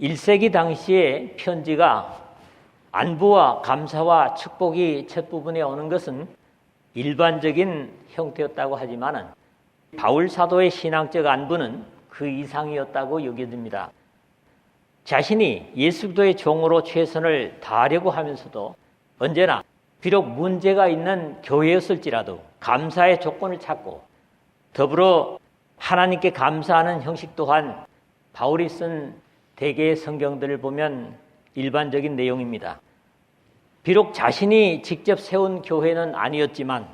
1세기 당시의 편지가 안부와 감사와 축복이 첫 부분에 오는 것은 일반적인 형태였다고 하지만은 바울 사도의 신앙적 안부는 그 이상이었다고 여겨집니다. 자신이 예수 그리스도의 종으로 최선을 다하려고 하면서도 언제나 비록 문제가 있는 교회였을지라도 감사의 조건을 찾고 더불어 하나님께 감사하는 형식 또한 바울이 쓴 대개의 성경들을 보면 일반적인 내용입니다. 비록 자신이 직접 세운 교회는 아니었지만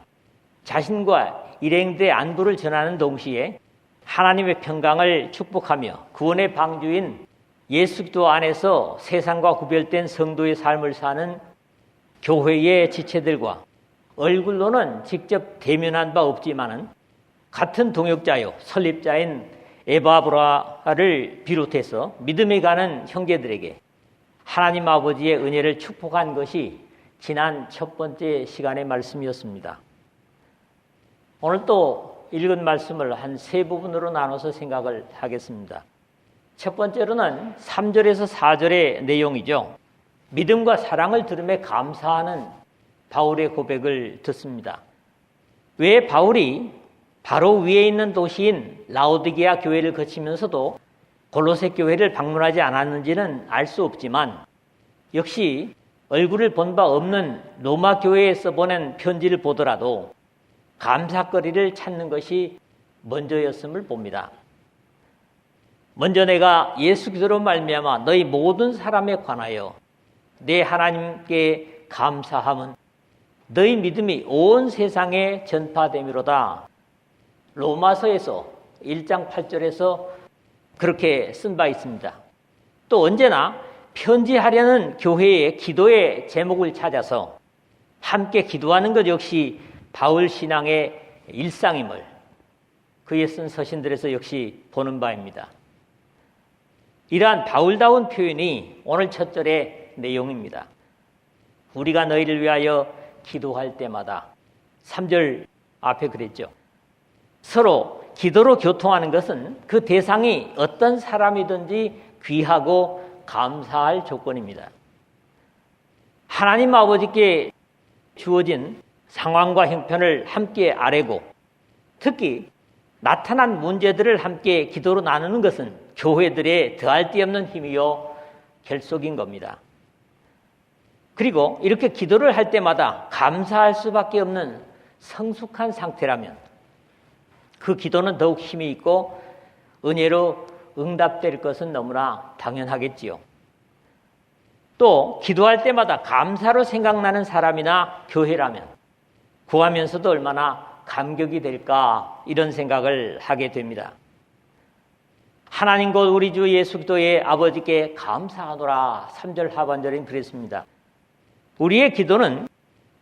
자신과 일행들의 안부를 전하는 동시에 하나님의 평강을 축복하며 구원의 방주인 예수 그리스도 안에서 세상과 구별된 성도의 삶을 사는 교회의 지체들과 얼굴로는 직접 대면한 바 없지만은 같은 동역자요 설립자인 에바브라를 비롯해서 믿음에 가는 형제들에게 하나님 아버지의 은혜를 축복한 것이 지난 첫 번째 시간의 말씀이었습니다. 오늘 또 읽은 말씀을 한 세 부분으로 나눠서 생각을 하겠습니다. 첫 번째로는 3절에서 4절의 내용이죠. 믿음과 사랑을 들음에 감사하는 바울의 고백을 듣습니다. 왜 바울이 바로 위에 있는 도시인 라오디게아 교회를 거치면서도 골로새 교회를 방문하지 않았는지는 알 수 없지만 역시 얼굴을 본 바 없는 로마 교회에서 보낸 편지를 보더라도 감사거리를 찾는 것이 먼저였음을 봅니다. 먼저 내가 예수 그리스도로 말미암아 너희 모든 사람에 관하여 내 하나님께 감사함은 너희 믿음이 온 세상에 전파됨이로다. 로마서에서 1장 8절에서 그렇게 쓴 바 있습니다. 또 언제나 편지하려는 교회의 기도의 제목을 찾아서 함께 기도하는 것 역시 바울 신앙의 일상임을 그의 쓴 서신들에서 역시 보는 바입니다. 이러한 바울다운 표현이 오늘 첫 절의 내용입니다. 우리가 너희를 위하여 기도할 때마다 3절 앞에 그랬죠. 서로 기도로 교통하는 것은 그 대상이 어떤 사람이든지 귀하고 감사할 조건입니다. 하나님 아버지께 주어진 상황과 형편을 함께 아뢰고 특히 나타난 문제들을 함께 기도로 나누는 것은 교회들의 더할 데 없는 힘이요 결속인 겁니다. 그리고 이렇게 기도를 할 때마다 감사할 수밖에 없는 성숙한 상태라면 그 기도는 더욱 힘이 있고 은혜로 응답될 것은 너무나 당연하겠지요. 또 기도할 때마다 감사로 생각나는 사람이나 교회라면 구하면서도 얼마나 감격이 될까 이런 생각을 하게 됩니다. 하나님 곧 우리 주 예수 그리스도의 아버지께 감사하노라 3절 하반절엔 그랬습니다. 우리의 기도는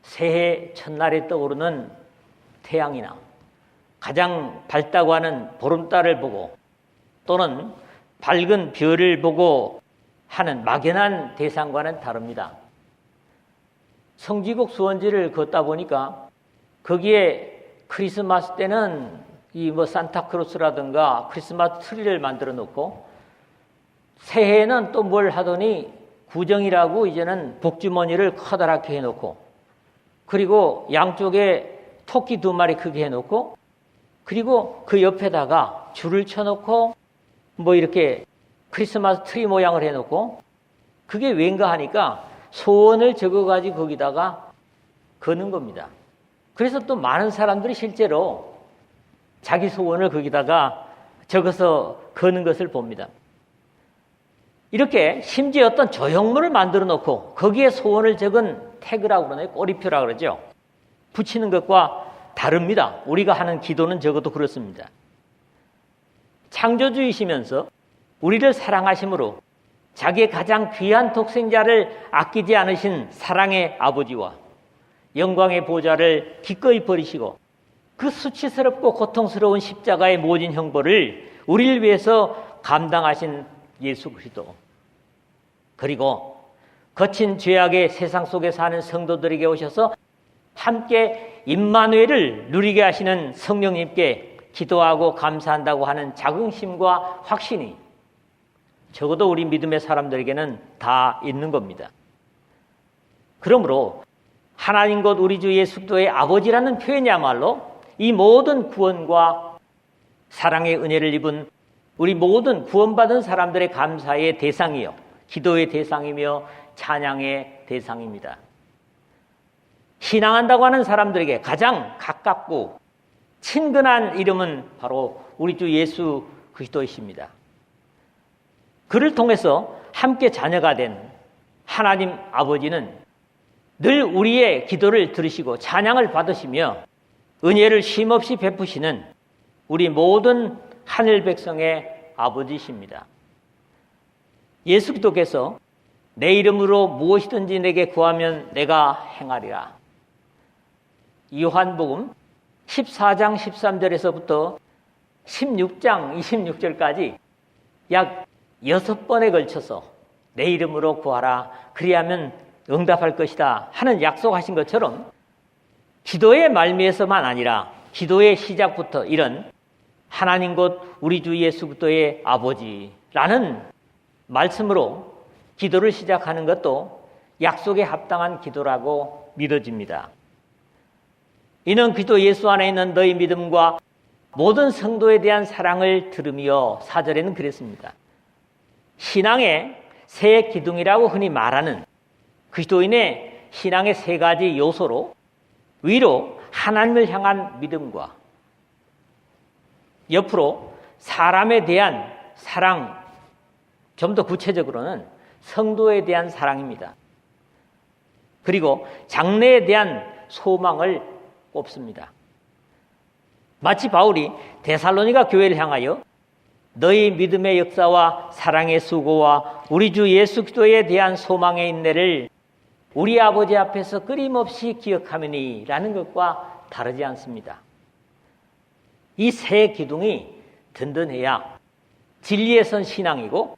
새해 첫날에 떠오르는 태양이나 가장 밝다고 하는 보름달을 보고 또는 밝은 별을 보고 하는 막연한 대상과는 다릅니다. 성지국 수원지를 걷다 보니까 거기에 크리스마스 때는 이 산타크로스라든가 크리스마스 트리를 만들어 놓고 새해에는 또 뭘 하더니 구정이라고 이제는 복주머니를 커다랗게 해놓고 그리고 양쪽에 토끼 2마리 크게 해놓고 그리고 그 옆에다가 줄을 쳐놓고 이렇게 크리스마스 트리 모양을 해놓고 그게 왠가 하니까 소원을 적어가지고 거기다가 거는 겁니다. 그래서 또 많은 사람들이 실제로 자기 소원을 거기다가 적어서 거는 것을 봅니다. 이렇게 심지어 어떤 조형물을 만들어 놓고 거기에 소원을 적은 태그라고 그러나요? 꼬리표라고 그러죠. 붙이는 것과 다릅니다. 우리가 하는 기도는 적어도 그렇습니다. 창조주이시면서 우리를 사랑하심으로 자기의 가장 귀한 독생자를 아끼지 않으신 사랑의 아버지와 영광의 보좌를 기꺼이 버리시고 그 수치스럽고 고통스러운 십자가의 모진 형벌을 우리를 위해서 감당하신 예수 그리스도 그리고 거친 죄악의 세상 속에 사는 성도들에게 오셔서 함께 임마누엘을 누리게 하시는 성령님께 기도하고 감사한다고 하는 자긍심과 확신이 적어도 우리 믿음의 사람들에게는 다 있는 겁니다. 그러므로 하나님 곧 우리 주 예수 그리스도의 아버지라는 표현이야말로 이 모든 구원과 사랑의 은혜를 입은 우리 모든 구원받은 사람들의 감사의 대상이요, 기도의 대상이며 찬양의 대상입니다. 신앙한다고 하는 사람들에게 가장 가깝고 친근한 이름은 바로 우리 주 예수 그리스도이십니다. 그를 통해서 함께 자녀가 된 하나님 아버지는 늘 우리의 기도를 들으시고 찬양을 받으시며 은혜를 쉼없이 베푸시는 우리 모든 하늘 백성의 아버지십니다. 예수 그리스도께서 내 이름으로 무엇이든지 내게 구하면 내가 행하리라. 요한복음 14장 13절에서부터 16장 26절까지 약 6번에 걸쳐서 내 이름으로 구하라, 그리하면 응답할 것이다 하는 약속하신 것처럼 기도의 말미에서만 아니라 기도의 시작부터 이런 하나님 곧 우리 주 예수 그리스도의 아버지라는 말씀으로 기도를 시작하는 것도 약속에 합당한 기도라고 믿어집니다. 이는 그리스도 예수 안에 있는 너희 믿음과 모든 성도에 대한 사랑을 들으며 4절에는 그랬습니다. 신앙의 세 기둥이라고 흔히 말하는 그리스도인의 신앙의 세 가지 요소로 위로 하나님을 향한 믿음과 옆으로 사람에 대한 사랑, 좀 더 구체적으로는 성도에 대한 사랑입니다. 그리고 장래에 대한 소망을 꼽습니다. 마치 바울이 데살로니가 교회를 향하여 너희 믿음의 역사와 사랑의 수고와 우리 주 예수 그리스도에 대한 소망의 인내를 우리 아버지 앞에서 끊임없이 기억하느니 라는 것과 다르지 않습니다. 이 세 기둥이 든든해야 진리에 선 신앙이고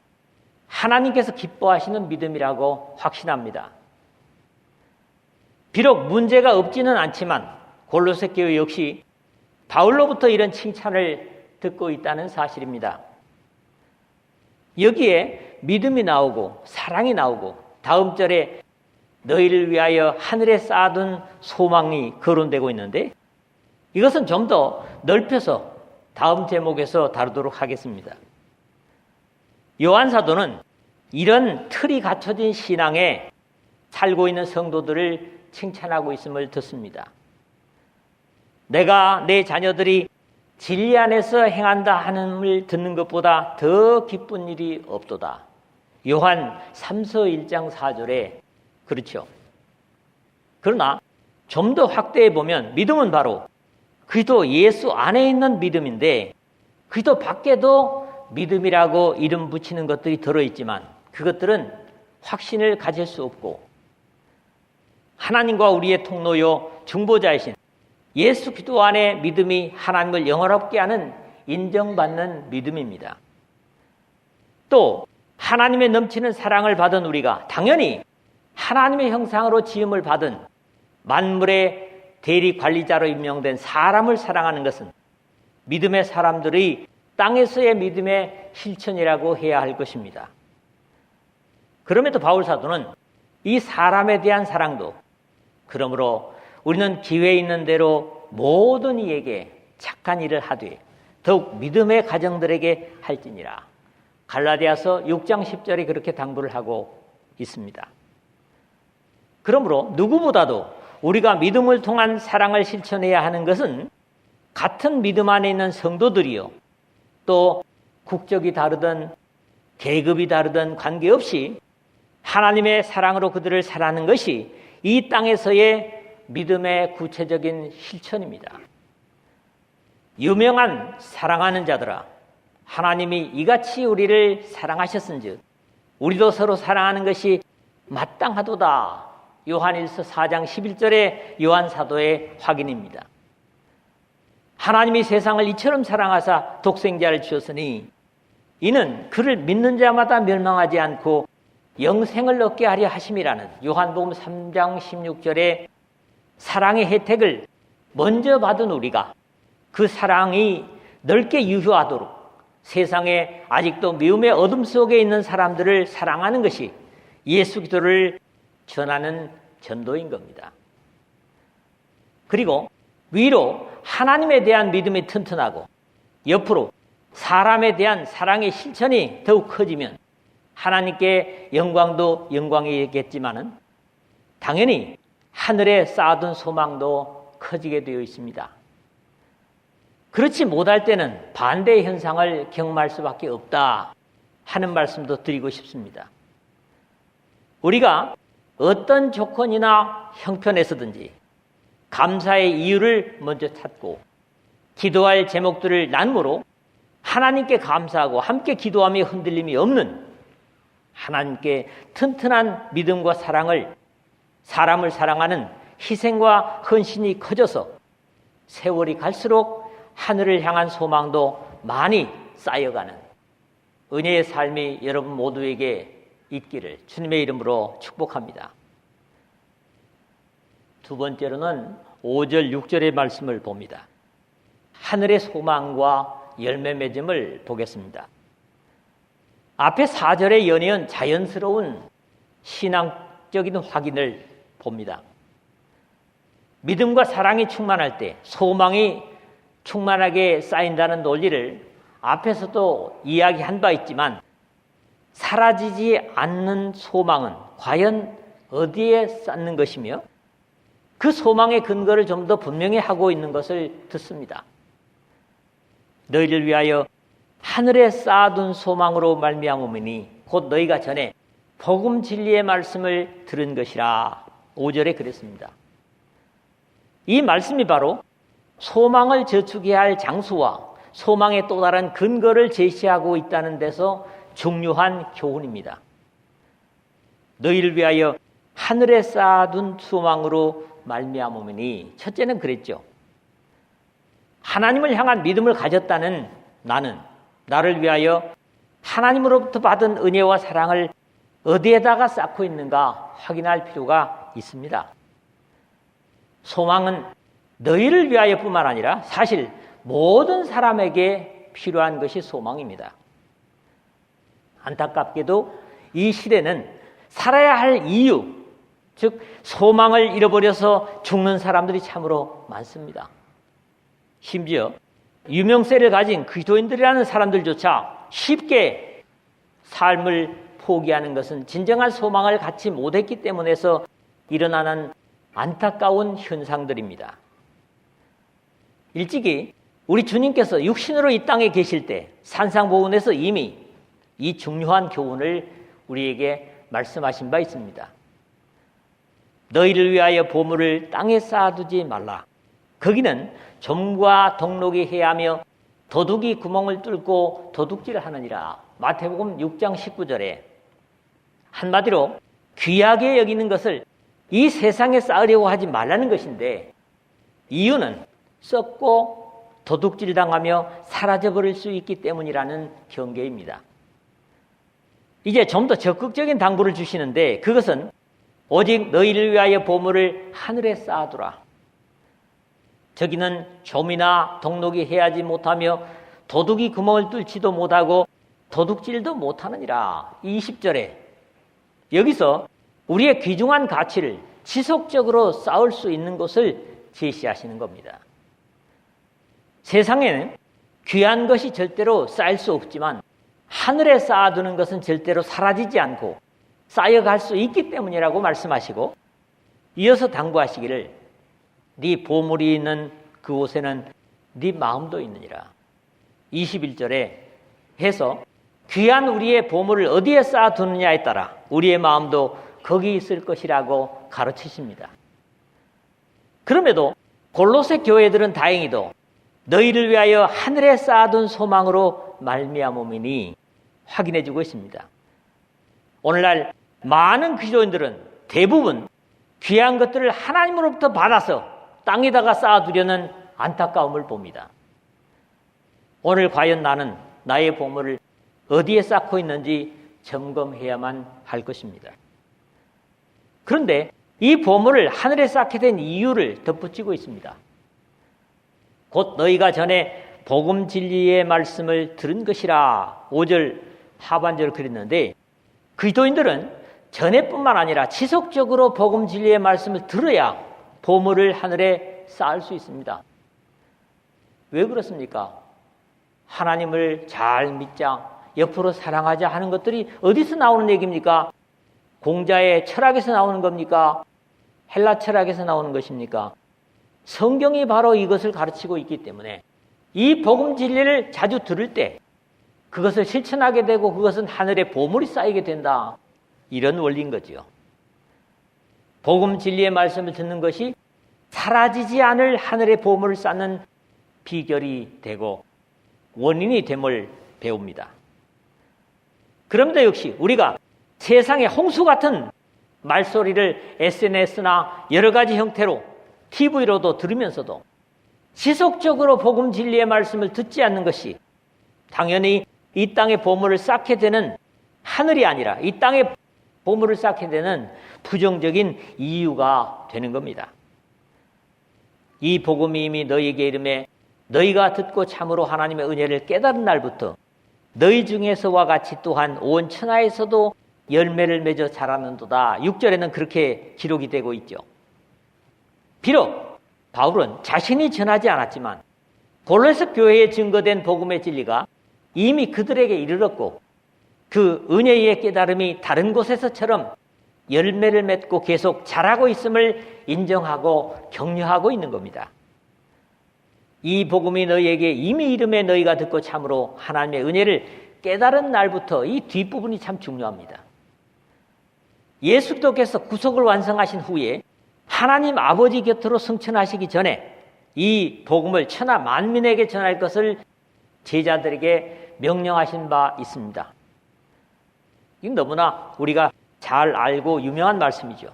하나님께서 기뻐하시는 믿음이라고 확신합니다. 비록 문제가 없지는 않지만 골로새 교회 역시 바울로부터 이런 칭찬을 듣고 있다는 사실입니다. 여기에 믿음이 나오고 사랑이 나오고 다음 절에 너희를 위하여 하늘에 쌓아둔 소망이 거론되고 있는데 이것은 좀 더 넓혀서 다음 제목에서 다루도록 하겠습니다. 요한 사도는 이런 틀이 갖춰진 신앙에 살고 있는 성도들을 칭찬하고 있음을 듣습니다. 내가 내 자녀들이 진리 안에서 행한다 하는을 듣는 것보다 더 기쁜 일이 없도다. 요한 3서 1장 4절에 그렇죠. 그러나 좀 더 확대해 보면 믿음은 바로 그리스도 예수 안에 있는 믿음인데 그리스도 밖에도 믿음이라고 이름 붙이는 것들이 들어있지만 그것들은 확신을 가질 수 없고 하나님과 우리의 통로요 중보자이신 예수 그리스도 안에 믿음이 하나님을 영원롭게 하는 인정받는 믿음입니다. 또 하나님의 넘치는 사랑을 받은 우리가 당연히 하나님의 형상으로 지음을 받은 만물의 대리 관리자로 임명된 사람을 사랑하는 것은 믿음의 사람들의 땅에서의 믿음의 실천이라고 해야 할 것입니다. 그럼에도 바울 사도는 이 사람에 대한 사랑도 그러므로 우리는 기회 있는 대로 모든 이에게 착한 일을 하되 더욱 믿음의 가정들에게 할지니라. 갈라디아서 6장 10절에 그렇게 당부를 하고 있습니다. 그러므로 누구보다도 우리가 믿음을 통한 사랑을 실천해야 하는 것은 같은 믿음 안에 있는 성도들이요 또 국적이 다르든 계급이 다르든 관계없이 하나님의 사랑으로 그들을 사랑하는 것이 이 땅에서의 믿음의 구체적인 실천입니다. 유명한 사랑하는 자들아, 하나님이 이같이 우리를 사랑하셨은즉 우리도 서로 사랑하는 것이 마땅하도다. 요한일서 4장 11절의 요한 사도의 확인입니다. 하나님이 세상을 이처럼 사랑하사 독생자를 주셨으니 이는 그를 믿는 자마다 멸망하지 않고 영생을 얻게 하려 하심이라는 요한복음 3장 16절의 사랑의 혜택을 먼저 받은 우리가 그 사랑이 넓게 유효하도록 세상에 아직도 미움의 어둠 속에 있는 사람들을 사랑하는 것이 예수 그리스도를 전하는 전도인 겁니다. 그리고 위로 하나님에 대한 믿음이 튼튼하고 옆으로 사람에 대한 사랑의 실천이 더욱 커지면 하나님께 영광도 영광이겠지만은 당연히 하늘에 쌓아둔 소망도 커지게 되어 있습니다. 그렇지 못할 때는 반대의 현상을 경험할 수밖에 없다 하는 말씀도 드리고 싶습니다. 우리가 어떤 조건이나 형편에서든지 감사의 이유를 먼저 찾고 기도할 제목들을 나눔으로 하나님께 감사하고 함께 기도하며 흔들림이 없는 하나님께 튼튼한 믿음과 사랑을 사람을 사랑하는 희생과 헌신이 커져서 세월이 갈수록 하늘을 향한 소망도 많이 쌓여가는 은혜의 삶이 여러분 모두에게 있기를 주님의 이름으로 축복합니다. 두 번째로는 5절, 6절의 말씀을 봅니다. 하늘의 소망과 열매 맺음을 보겠습니다. 앞에 4절의 연이은 자연스러운 신앙적인 확인을 봅니다. 믿음과 사랑이 충만할 때 소망이 충만하게 쌓인다는 논리를 앞에서도 이야기한 바 있지만 사라지지 않는 소망은 과연 어디에 쌓는 것이며 그 소망의 근거를 좀 더 분명히 하고 있는 것을 듣습니다. 너희를 위하여 하늘에 쌓아둔 소망으로 말미암으니 곧 너희가 전에 복음 진리의 말씀을 들은 것이라. 5절에 그랬습니다. 이 말씀이 바로 소망을 저축해야 할 장소와 소망의 또 다른 근거를 제시하고 있다는 데서 중요한 교훈입니다. 너희를 위하여 하늘에 쌓아둔 소망으로 말미암으니 첫째는 그랬죠. 하나님을 향한 믿음을 가졌다는 나는 나를 위하여 하나님으로부터 받은 은혜와 사랑을 어디에다가 쌓고 있는가 확인할 필요가 있습니다. 소망은 너희를 위하여뿐만 아니라 사실 모든 사람에게 필요한 것이 소망입니다. 안타깝게도 이 시대는 살아야 할 이유, 즉 소망을 잃어버려서 죽는 사람들이 참으로 많습니다. 심지어 유명세를 가진 그리스도인들이라는 사람들조차 쉽게 삶을 포기하는 것은 진정한 소망을 갖지 못했기 때문에서 일어나는 안타까운 현상들입니다. 일찍이 우리 주님께서 육신으로 이 땅에 계실 때 산상보훈에서 이미 이 중요한 교훈을 우리에게 말씀하신 바 있습니다. 너희를 위하여 보물을 땅에 쌓아두지 말라. 거기는 좀과 동록이 해하며 도둑이 구멍을 뚫고 도둑질을 하느니라. 마태복음 6장 19절에 한마디로 귀하게 여기는 것을 이 세상에 쌓으려고 하지 말라는 것인데 이유는 썩고 도둑질 당하며 사라져버릴 수 있기 때문이라는 경계입니다. 이제 좀 더 적극적인 당부를 주시는데 그것은 오직 너희를 위하여 보물을 하늘에 쌓아두라. 저기는 좀이나 동록이 해하지 못하며 도둑이 구멍을 뚫지도 못하고 도둑질도 못하느니라. 20절에 여기서 우리의 귀중한 가치를 지속적으로 쌓을 수 있는 것을 제시하시는 겁니다. 세상에는 귀한 것이 절대로 쌓일 수 없지만 하늘에 쌓아두는 것은 절대로 사라지지 않고 쌓여갈 수 있기 때문이라고 말씀하시고 이어서 당부하시기를 네 보물이 있는 그곳에는 네 마음도 있느니라. 21절에 해서 귀한 우리의 보물을 어디에 쌓아두느냐에 따라 우리의 마음도 거기 있을 것이라고 가르치십니다. 그럼에도 골로새 교회들은 다행히도 너희를 위하여 하늘에 쌓아둔 소망으로 말미암으니 확인해주고 있습니다. 오늘날 많은 그리스도인들은 대부분 귀한 것들을 하나님으로부터 받아서 땅에다가 쌓아두려는 안타까움을 봅니다. 오늘 과연 나는 나의 보물을 어디에 쌓고 있는지 점검해야만 할 것입니다. 그런데 이 보물을 하늘에 쌓게 된 이유를 덧붙이고 있습니다. 곧 너희가 전에 복음 진리의 말씀을 들은 것이라 5절 하반절을 그렸는데, 그리스도인들은 전에뿐만 아니라 지속적으로 복음 진리의 말씀을 들어야 보물을 하늘에 쌓을 수 있습니다. 왜 그렇습니까? 하나님을 잘 믿자, 옆으로 사랑하자 하는 것들이 어디서 나오는 얘기입니까? 공자의 철학에서 나오는 겁니까? 헬라 철학에서 나오는 것입니까? 성경이 바로 이것을 가르치고 있기 때문에 이 복음 진리를 자주 들을 때 그것을 실천하게 되고 그것은 하늘에 보물이 쌓이게 된다. 이런 원리인 거죠. 복음 진리의 말씀을 듣는 것이 사라지지 않을 하늘의 보물을 쌓는 비결이 되고 원인이 됨을 배웁니다. 그런데 역시 우리가 세상의 홍수 같은 말소리를 SNS나 여러 가지 형태로 TV로도 들으면서도 지속적으로 복음 진리의 말씀을 듣지 않는 것이 당연히 이 땅의 보물을 쌓게 되는 하늘이 아니라 이 땅의 보물을 쌓게 되는 부정적인 이유가 되는 겁니다. 이 복음이 이미 너희에게 이르매 너희가 듣고 참으로 하나님의 은혜를 깨달은 날부터 너희 중에서와 같이 또한 온 천하에서도 열매를 맺어 자라는도다. 6절에는 그렇게 기록이 되고 있죠. 비록 바울은 자신이 전하지 않았지만 골로새 교회에 증거된 복음의 진리가 이미 그들에게 이르렀고 그 은혜의 깨달음이 다른 곳에서처럼 열매를 맺고 계속 자라고 있음을 인정하고 격려하고 있는 겁니다. 이 복음이 너희에게 이미 이름에 너희가 듣고 참으로 하나님의 은혜를 깨달은 날부터, 이 뒷부분이 참 중요합니다. 예수께서 구속을 완성하신 후에 하나님 아버지 곁으로 승천하시기 전에 이 복음을 천하 만민에게 전할 것을 제자들에게 명령하신 바 있습니다. 이건 너무나 우리가 잘 알고 유명한 말씀이죠.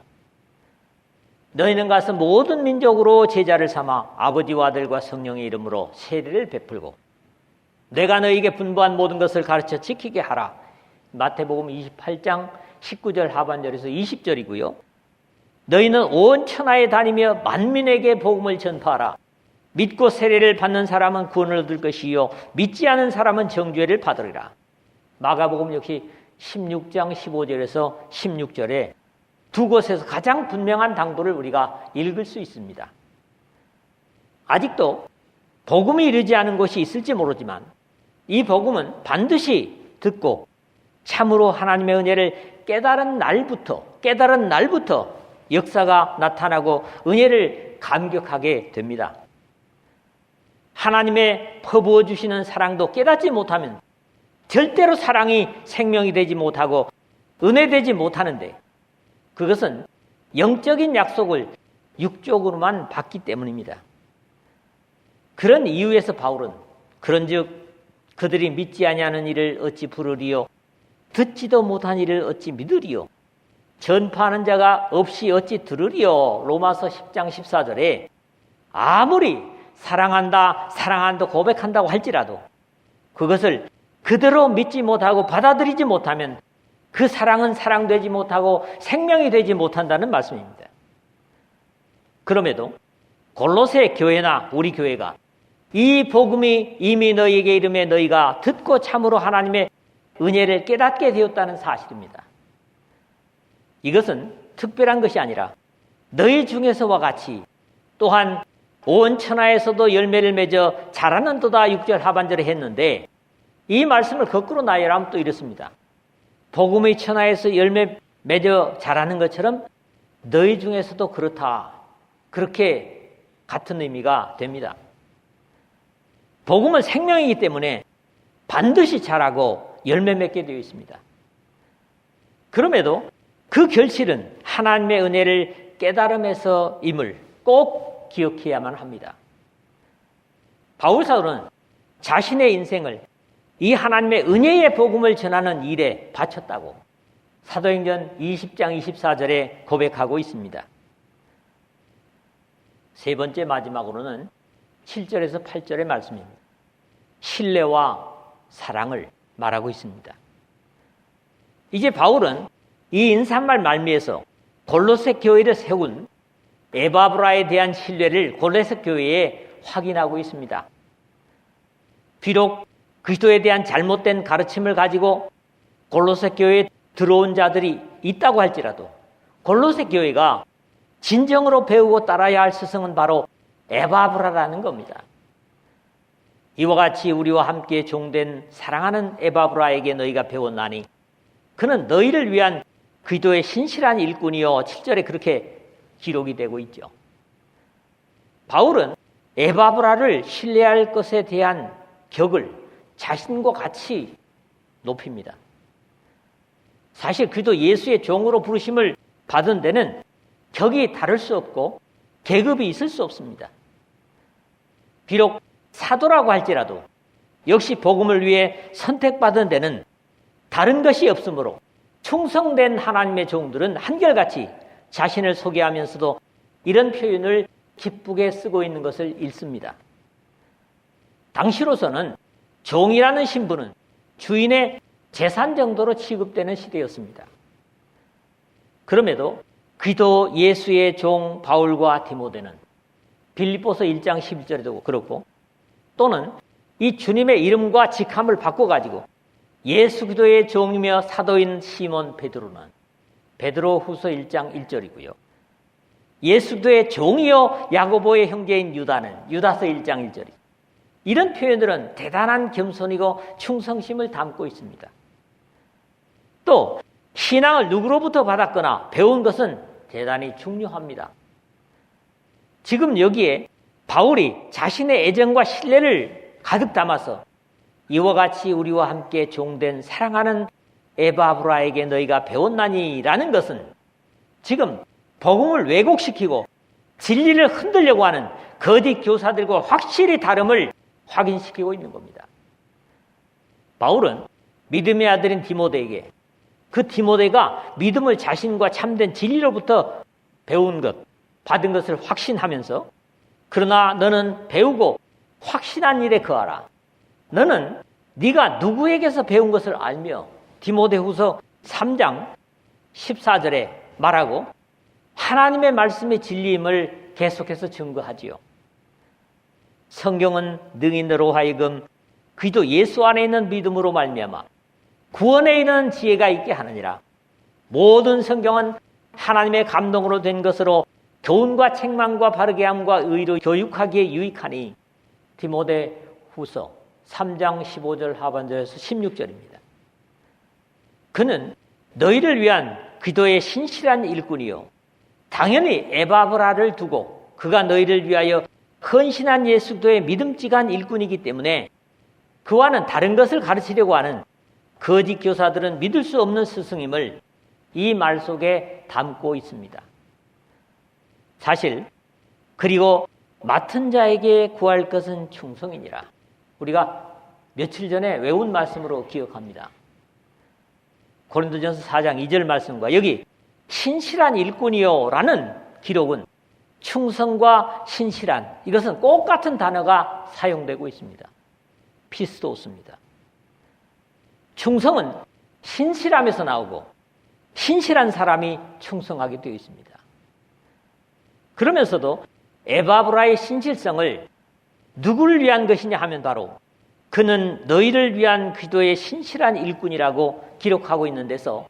너희는 가서 모든 민족으로 제자를 삼아 아버지와 아들과 성령의 이름으로 세례를 베풀고 내가 너희에게 분부한 모든 것을 가르쳐 지키게 하라. 마태복음 28장 19절 하반절에서 20절이고요. 너희는 온 천하에 다니며 만민에게 복음을 전파하라. 믿고 세례를 받는 사람은 구원을 얻을 것이요 믿지 않은 사람은 정죄를 받으리라. 마가복음 역시 16장 15절에서 16절에 두 곳에서 가장 분명한 당부를 우리가 읽을 수 있습니다. 아직도 복음이 이르지 않은 곳이 있을지 모르지만 이 복음은 반드시 듣고 참으로 하나님의 은혜를 깨달은 날부터 역사가 나타나고 은혜를 감격하게 됩니다. 하나님의 퍼부어 주시는 사랑도 깨닫지 못하면 절대로 사랑이 생명이 되지 못하고 은혜되지 못하는데 그것은 영적인 약속을 육적으로만 받기 때문입니다. 그런 이유에서 바울은 그런즉 그들이 믿지 아니하는 일을 어찌 부르리요 듣지도 못한 일을 어찌 믿으리요 전파하는 자가 없이 어찌 들으리요. 로마서 10장 14절에 아무리 사랑한다 고백한다고 할지라도 그것을 그대로 믿지 못하고 받아들이지 못하면 그 사랑은 사랑되지 못하고 생명이 되지 못한다는 말씀입니다. 그럼에도 골로새 교회나 우리 교회가 이 복음이 이미 너희에게 이름에 너희가 듣고 참으로 하나님의 은혜를 깨닫게 되었다는 사실입니다. 이것은 특별한 것이 아니라 너희 중에서와 같이 또한 온 천하에서도 열매를 맺어 자라는도다 6절 하반절에 했는데 이 말씀을 거꾸로 나열하면 또 이렇습니다. 복음의 천하에서 열매 맺어 자라는 것처럼 너희 중에서도 그렇다. 그렇게 같은 의미가 됩니다. 복음은 생명이기 때문에 반드시 자라고 열매 맺게 되어 있습니다. 그럼에도 그 결실은 하나님의 은혜를 깨달음에서임을 꼭 기억해야만 합니다. 바울 사도는 자신의 인생을 이 하나님의 은혜의 복음을 전하는 일에 바쳤다고 사도행전 20장 24절에 고백하고 있습니다. 세 번째 마지막으로는 7절에서 8절의 말씀입니다. 신뢰와 사랑을 말하고 있습니다. 이제 바울은 이 인사말 말미에서 골로새 교회를 세운 에바브라에 대한 신뢰를 골로새 교회에 확인하고 있습니다. 비록 그리스도에 대한 잘못된 가르침을 가지고 골로새 교회에 들어온 자들이 있다고 할지라도 골로새 교회가 진정으로 배우고 따라야 할 스승은 바로 에바브라라는 겁니다. 이와 같이 우리와 함께 종된 사랑하는 에바브라에게 너희가 배웠나니 그는 너희를 위한 그리스도의 신실한 일꾼이요. 7절에 그렇게 기록이 되고 있죠. 바울은 에바브라를 신뢰할 것에 대한 격을 자신과 같이 높입니다. 사실 그리스도 예수의 종으로 부르심을 받은 데는 격이 다를 수 없고 계급이 있을 수 없습니다. 비록 사도라고 할지라도 역시 복음을 위해 선택받은 데는 다른 것이 없으므로 충성된 하나님의 종들은 한결같이 자신을 소개하면서도 이런 표현을 기쁘게 쓰고 있는 것을 읽습니다. 당시로서는 종이라는 신분은 주인의 재산 정도로 취급되는 시대였습니다. 그럼에도 그리스도 예수의 종 바울과 디모데는 빌립보서 1장 11절에도 그렇고 또는 이 주님의 이름과 직함을 바꿔가지고 예수 그리스도의 종이며 사도인 시몬 베드로는 베드로후서 1장 1절이고요. 예수 그리스도의 종이요 야고보의 형제인 유다는 유다서 1장 1절이. 이런 표현들은 대단한 겸손이고 충성심을 담고 있습니다. 또 신앙을 누구로부터 받았거나 배운 것은 대단히 중요합니다. 지금 여기에 바울이 자신의 애정과 신뢰를 가득 담아서 이와 같이 우리와 함께 종된 사랑하는 에바브라에게 너희가 배웠나니 라는 것은 지금 복음을 왜곡시키고 진리를 흔들려고 하는 거짓 교사들과 확실히 다름을 확인시키고 있는 겁니다. 바울은 믿음의 아들인 디모데에게 그 디모데가 믿음을 자신과 참된 진리로부터 배운 것, 받은 것을 확신하면서 그러나 너는 배우고 확신한 일에 거하라. 너는 네가 누구에게서 배운 것을 알며 디모데후서 3장 14절에 말하고 하나님의 말씀의 진리임을 계속해서 증거하지요. 성경은 능히 너로 하여금 그리스도 예수 안에 있는 믿음으로 말미암아 구원에 이르는 지혜가 있게 하느니라. 모든 성경은 하나님의 감동으로 된 것으로 교훈과 책망과 바르게 함과 의로 교육하기에 유익하니 디모데후서 3장 15절 하반절에서 16절입니다. 그는 너희를 위한 그리스도의 신실한 일꾼이요 당연히 에바브라를 두고 그가 너희를 위하여 헌신한 예수 그리스도의 믿음직한 일꾼이기 때문에 그와는 다른 것을 가르치려고 하는 거짓 교사들은 믿을 수 없는 스승임을 이 말 속에 담고 있습니다. 사실 그리고 맡은 자에게 구할 것은 충성이니라. 우리가 며칠 전에 외운 말씀으로 기억합니다. 고린도전서 4장 2절 말씀과 여기 신실한 일꾼이요 라는 기록은 충성과 신실한 이것은 똑같은 단어가 사용되고 있습니다. 피스도스입니다. 충성은 신실함에서 나오고 신실한 사람이 충성하게 되어 있습니다. 그러면서도 에바브라의 신실성을 누구를 위한 것이냐 하면 바로 그는 너희를 위한 그리스도의 신실한 일꾼이라고 기록하고 있는 데서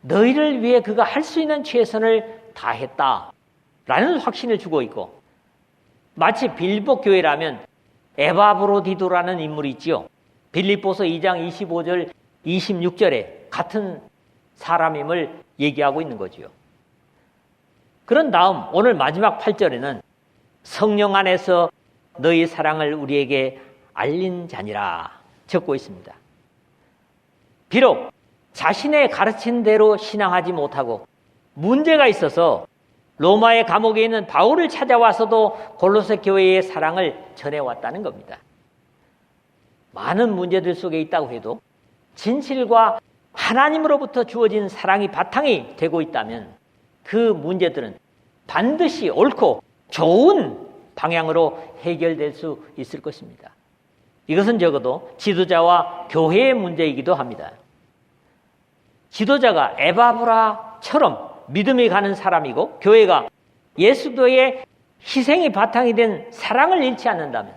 너희를 위해 그가 할 수 있는 최선을 다했다라는 확신을 주고 있고 마치 빌립보 교회라면 에바브로디도라는 인물이 있지요. 빌립보서 2장 25절 26절에 같은 사람임을 얘기하고 있는 거지요. 그런 다음 오늘 마지막 8절에는 성령 안에서 너희 사랑을 우리에게 알린 자니라 적고 있습니다. 비록 자신의 가르친 대로 신앙하지 못하고 문제가 있어서 로마의 감옥에 있는 바울을 찾아와서도 골로새 교회의 사랑을 전해왔다는 겁니다. 많은 문제들 속에 있다고 해도 진실과 하나님으로부터 주어진 사랑이 바탕이 되고 있다면 그 문제들은 반드시 옳고 좋은 방향으로 해결될 수 있을 것입니다. 이것은 적어도 지도자와 교회의 문제이기도 합니다. 지도자가 에바브라처럼 믿음이 가는 사람이고 교회가 예수도의 희생이 바탕이 된 사랑을 잃지 않는다면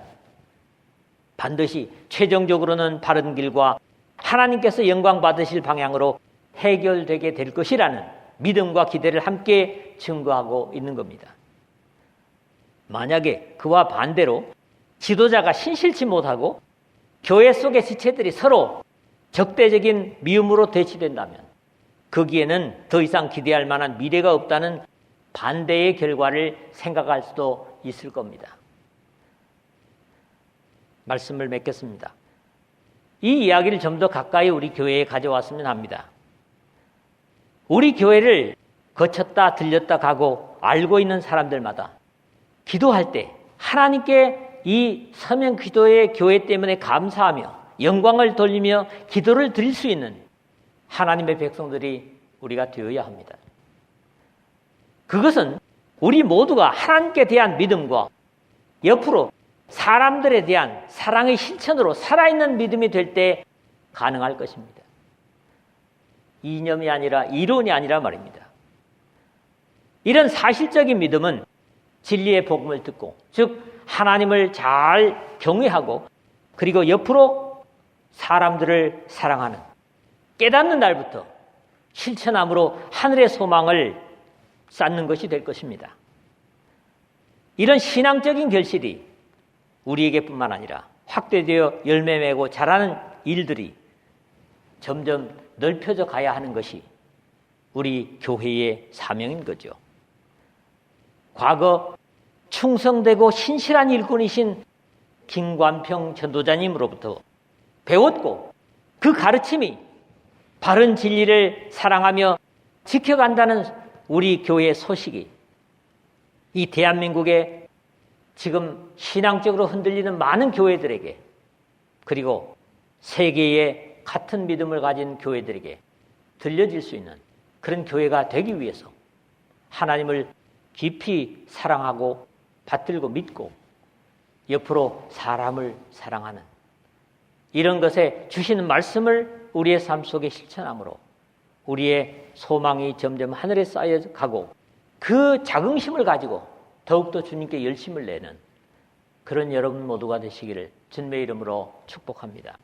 반드시 최종적으로는 바른 길과 하나님께서 영광 받으실 방향으로 해결되게 될 것이라는 믿음과 기대를 함께 증거하고 있는 겁니다. 만약에 그와 반대로 지도자가 신실치 못하고 교회 속의 지체들이 서로 적대적인 미움으로 대치된다면 거기에는 더 이상 기대할 만한 미래가 없다는 반대의 결과를 생각할 수도 있을 겁니다. 말씀을 맺겠습니다. 이 이야기를 좀 더 가까이 우리 교회에 가져왔으면 합니다. 우리 교회를 거쳤다 들렸다 가고 알고 있는 사람들마다 기도할 때 하나님께 이 서명 기도의 교회 때문에 감사하며 영광을 돌리며 기도를 드릴 수 있는 하나님의 백성들이 우리가 되어야 합니다. 그것은 우리 모두가 하나님께 대한 믿음과 옆으로 사람들에 대한 사랑의 실천으로 살아있는 믿음이 될 때 가능할 것입니다. 이념이 아니라 이론이 아니라 말입니다. 이런 사실적인 믿음은 진리의 복음을 듣고, 즉 하나님을 잘 경외하고 그리고 옆으로 사람들을 사랑하는, 깨닫는 날부터 실천함으로 하늘의 소망을 쌓는 것이 될 것입니다. 이런 신앙적인 결실이 우리에게뿐만 아니라 확대되어 열매 맺고 자라는 일들이 점점 넓혀져 가야 하는 것이 우리 교회의 사명인 거죠. 과거 충성되고 신실한 일꾼이신 김관평 전도자님으로부터 배웠고 그 가르침이 바른 진리를 사랑하며 지켜간다는 우리 교회의 소식이 이 대한민국의 지금 신앙적으로 흔들리는 많은 교회들에게, 그리고 세계의 같은 믿음을 가진 교회들에게 들려질 수 있는 그런 교회가 되기 위해서 하나님을 깊이 사랑하고 받들고 믿고 옆으로 사람을 사랑하는 이런 것에 주시는 말씀을 우리의 삶 속에 실천함으로 우리의 소망이 점점 하늘에 쌓여가고 그 자긍심을 가지고 더욱더 주님께 열심을 내는 그런 여러분 모두가 되시기를 주님의 이름으로 축복합니다.